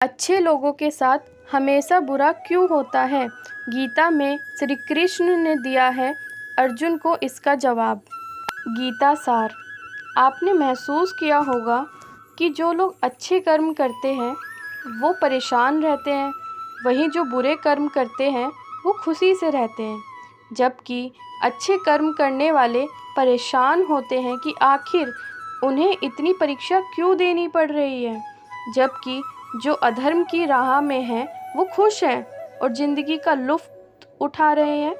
अच्छे लोगों के साथ हमेशा बुरा क्यों होता है? गीता में श्री कृष्ण ने दिया है अर्जुन को इसका जवाब। गीता सार। आपने महसूस किया होगा कि जो लोग अच्छे कर्म करते हैं वो परेशान रहते हैं, वहीं जो बुरे कर्म करते हैं वो खुशी से रहते हैं। जबकि अच्छे कर्म करने वाले परेशान होते हैं कि आखिर उन्हें इतनी परीक्षा क्यों देनी पड़ रही है। जबकि जो अधर्म की राह में हैं वो खुश हैं और ज़िंदगी का लुत्फ़ उठा रहे हैं।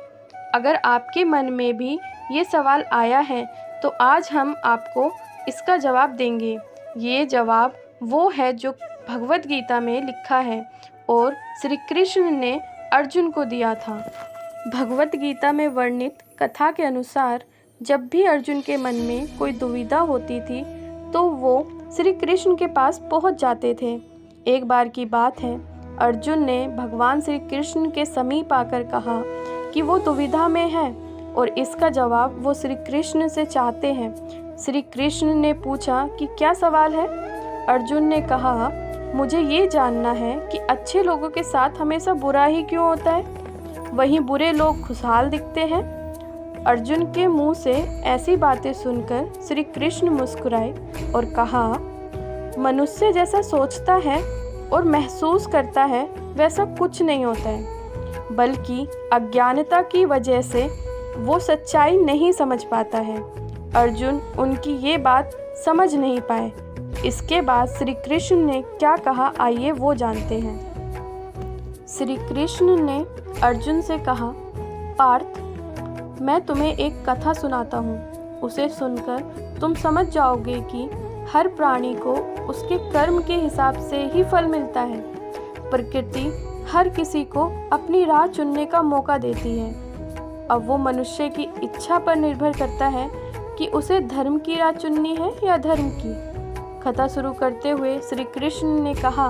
अगर आपके मन में भी ये सवाल आया है तो आज हम आपको इसका जवाब देंगे। ये जवाब वो है जो भगवत गीता में लिखा है और श्री कृष्ण ने अर्जुन को दिया था। भगवत गीता में वर्णित कथा के अनुसार जब भी अर्जुन के मन में कोई दुविधा होती थी तो वो श्री कृष्ण के पास पहुंच जाते थे। एक बार की बात है, अर्जुन ने भगवान श्री कृष्ण के समीप आकर कहा कि वो दुविधा में है और इसका जवाब वो श्री कृष्ण से चाहते हैं। श्री कृष्ण ने पूछा कि क्या सवाल है? अर्जुन ने कहा, मुझे ये जानना है कि अच्छे लोगों के साथ हमेशा बुरा ही क्यों होता है, वहीं बुरे लोग खुशहाल दिखते हैं। अर्जुन के मुंह से ऐसी बातें सुनकर श्री कृष्ण मुस्कुराए और कहा, मनुष्य जैसा सोचता है और महसूस करता है वैसा कुछ नहीं होता है, बल्कि अज्ञानता की वजह से वो सच्चाई नहीं समझ पाता है। अर्जुन उनकी ये बात समझ नहीं पाए। इसके बाद श्री कृष्ण ने क्या कहा, आइए वो जानते हैं। श्री कृष्ण ने अर्जुन से कहा, पार्थ, मैं तुम्हें एक कथा सुनाता हूँ। उसे सुनकर तुम समझ जाओगे कि हर प्राणी को उसके कर्म के हिसाब से ही फल मिलता है। प्रकृति हर किसी को अपनी राह चुनने का मौका देती है। अब वो मनुष्य की इच्छा पर निर्भर करता है कि उसे धर्म की राह चुननी है या अधर्म की। कथा शुरू करते हुए श्री कृष्ण ने कहा,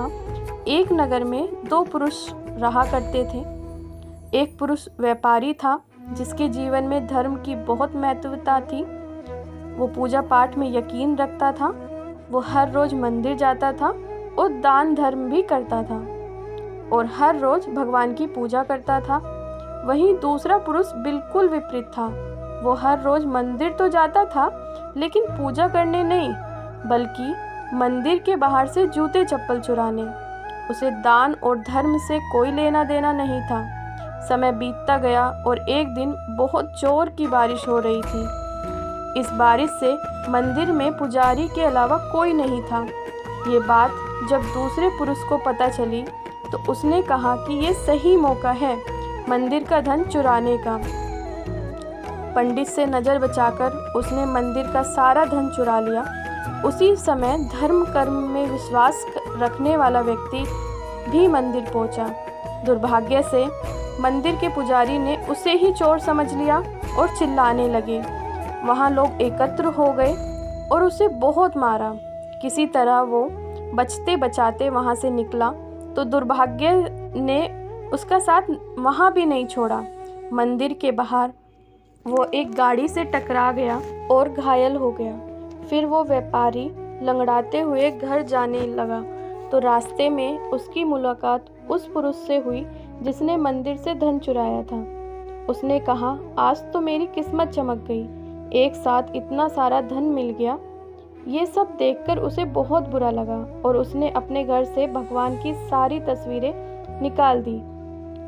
एक नगर में दो पुरुष रहा करते थे। एक पुरुष व्यापारी था जिसके जीवन में धर्म की बहुत महत्वता थी। वो पूजा पाठ में यकीन रखता था। वो हर रोज मंदिर जाता था और दान धर्म भी करता था और हर रोज भगवान की पूजा करता था। वहीं दूसरा पुरुष बिल्कुल विपरीत था। वो हर रोज मंदिर तो जाता था लेकिन पूजा करने नहीं, बल्कि मंदिर के बाहर से जूते चप्पल चुराने। उसे दान और धर्म से कोई लेना देना नहीं था। समय बीतता गया और एक दिन बहुत जोर की बारिश हो रही थी। इस बारिश से मंदिर में पुजारी के अलावा कोई नहीं था। ये बात जब दूसरे पुरुष को पता चली तो उसने कहा कि ये सही मौका है मंदिर का धन चुराने का। पंडित से नज़र बचाकर उसने मंदिर का सारा धन चुरा लिया। उसी समय धर्म कर्म में विश्वास रखने वाला व्यक्ति भी मंदिर पहुंचा। दुर्भाग्य से मंदिर के पुजारी ने उसे ही चोर समझ लिया और चिल्लाने लगे। वहाँ लोग एकत्र हो गए और उसे बहुत मारा। किसी तरह वो बचते बचाते वहाँ से निकला तो दुर्भाग्य ने उसका साथ वहाँ भी नहीं छोड़ा। मंदिर के बाहर वो एक गाड़ी से टकरा गया और घायल हो गया। फिर वो व्यापारी लंगड़ाते हुए घर जाने लगा तो रास्ते में उसकी मुलाकात उस पुरुष से हुई जिसने मंदिर से धन चुराया था। उसने कहा, आज तो मेरी किस्मत चमक गई, एक साथ इतना सारा धन मिल गया। ये सब देखकर उसे बहुत बुरा लगा और उसने अपने घर से भगवान की सारी तस्वीरें निकाल दी।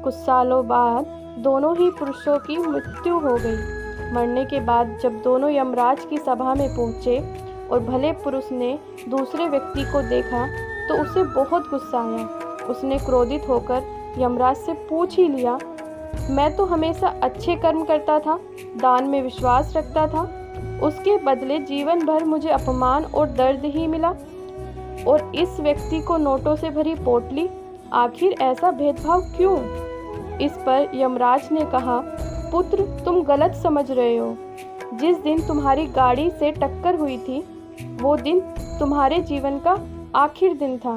कुछ सालों बाद दोनों ही पुरुषों की मृत्यु हो गई। मरने के बाद जब दोनों यमराज की सभा में पहुँचे और भले पुरुष ने दूसरे व्यक्ति को देखा तो उसे बहुत गुस्सा आया। उसने क्रोधित होकर यमराज से पूछ ही लिया, मैं तो हमेशा अच्छे कर्म करता था, दान में विश्वास रखता था, उसके बदले जीवन भर मुझे अपमान और दर्द ही मिला, और इस व्यक्ति को नोटों से भरी पोटली, आखिर ऐसा भेदभाव क्यों? इस पर यमराज ने कहा, पुत्र, तुम गलत समझ रहे हो। जिस दिन तुम्हारी गाड़ी से टक्कर हुई थी वो दिन तुम्हारे जीवन का आखिर दिन था,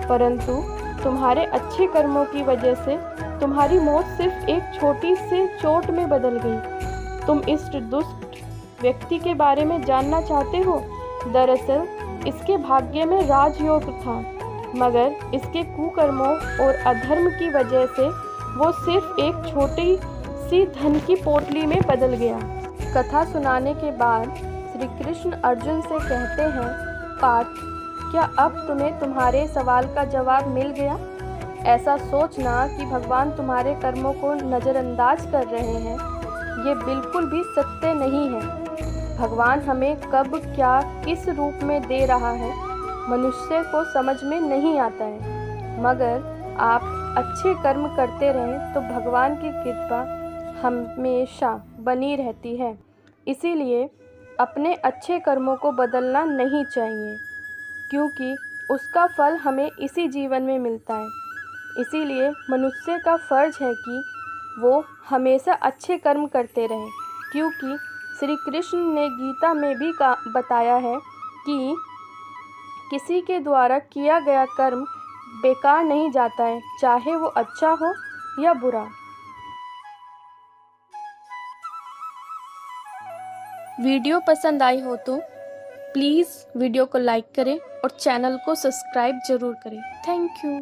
परंतु तुम्हारे अच्छे कर्मों की वजह से तुम्हारी मौत सिर्फ एक छोटी सी चोट में बदल गई। तुम इस दुष्ट व्यक्ति के बारे में जानना चाहते हो? दरअसल इसके भाग्य में राजयोग था। मगर इसके कुकर्मों और अधर्म की वजह से वो सिर्फ एक छोटी सी धन की पोटली में बदल गया। कथा सुनाने के बाद श्री कृष्ण अर्जुन से कहते हैं, पार्थ, क्या अब तुम्हें तुम्हारे सवाल का जवाब मिल गया? ऐसा सोचना कि भगवान तुम्हारे कर्मों को नज़रअंदाज कर रहे हैं, ये बिल्कुल भी सत्य नहीं है। भगवान हमें कब क्या किस रूप में दे रहा है मनुष्य को समझ में नहीं आता है, मगर आप अच्छे कर्म करते रहें तो भगवान की कृपा हमेशा बनी रहती है। इसीलिए अपने अच्छे कर्मों को बदलना नहीं चाहिए, क्योंकि उसका फल हमें इसी जीवन में मिलता है। इसीलिए मनुष्य का फर्ज है कि वो हमेशा अच्छे कर्म करते रहें, क्योंकि श्री कृष्ण ने गीता में भी बताया है कि किसी के द्वारा किया गया कर्म बेकार नहीं जाता है, चाहे वो अच्छा हो या बुरा। वीडियो पसंद आई हो तो प्लीज़ वीडियो को लाइक करें और चैनल को सब्सक्राइब ज़रूर करें। Thank you.